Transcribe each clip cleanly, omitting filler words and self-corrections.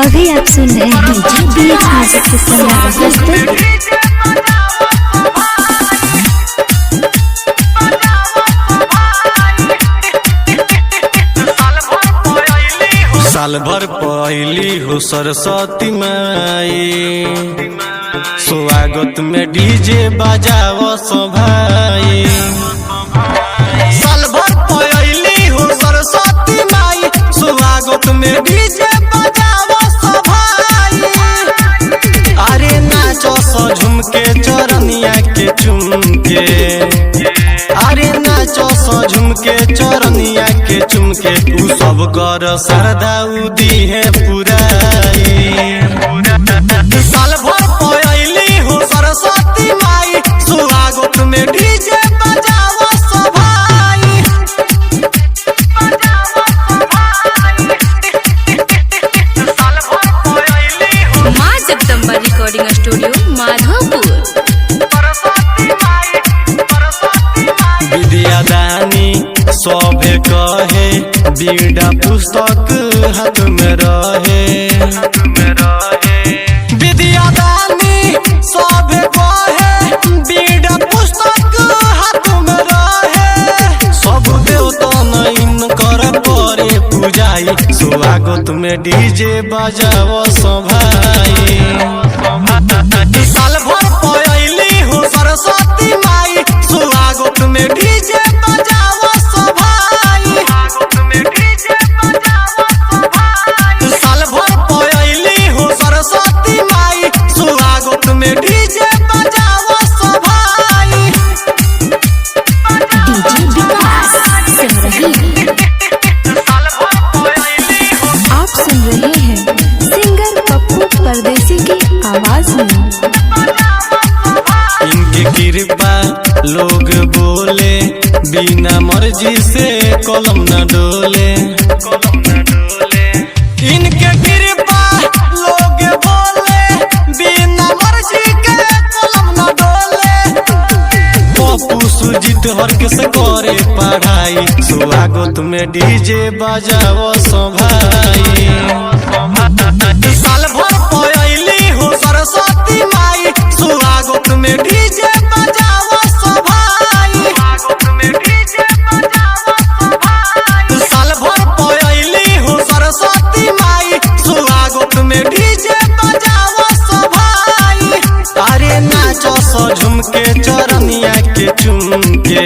अभी आप सुन रहे हैं BH म्यूजिक के संग प्रस्तुत। साल भर पहली हो सरस्वती माई, स्वागत में डीजे बजाओ सो भाई। साल भर पहली हो सरस्वती माई, स्वागत में डीजे बजाओ सो भाई। अरे नाचो सो झुमके चरनिया के चुमके, अरे नाचो सो झुमके चरनिया के चुमके, तू सब कर सरदा उदी है पुराई। साल भर पहली हो सरस्वती माई, स्वागत में डीजे बजाओ सो भाई। माँ जगदम्बा रिकॉर्डिंग स्टूडियो माधोपुर। विद्यादानी सभे कहे, बीड़ा पुस्तक हाथ में रहे। विद्यादानी सभे कहे, बीड़ा पुस्तक हाथ में रहे। सब देवता नईन कर परे पूजाई, स्वागत में डीजे बजाओ सो भाई। साल भर पहली हो सरस्वती माई, स्वागत में डीजे बजाओ सो भाई। साल भर पहली हो सरस्वती माई, स्वागत में डीजे बजाओ सो भाई। डीजे विकास सिंह रही। आप सुन रहे हैं सिंगर पप्पू परदेसी की आवाज में। इनके कृपा लोग बोले, बिना मर्जी से कलम न डोले। इनके कृपा लोग बोले, बिना मर्जी के कलम न डोले। पप्पू सुजीत हर्क से करे पढ़ाई, स्वागत में डीजे बजाओ सो भाई। साल भर पहली हो सरस्वती माई, स्वागत में डीजे बजाओ सो भाई। साल भर पहली हो सरस्वती माई, स्वागत में डीजे बजाओ सो भाई। अरे नाचो सो झुमके चरनिया के चुमके,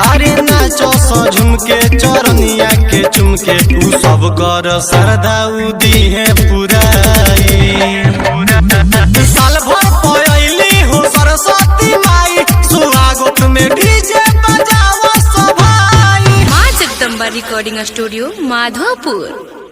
अरे नाचो सो झुमके चरनिया के चुमके, तू सब कर सरदा उदी है पुराई। साल भर पहली हो सरस्वती माई, स्वागत में डीजे बजाओ सो भाई। माँ जगदम्बा रिकॉर्डिंग स्टूडियो माधोपुर।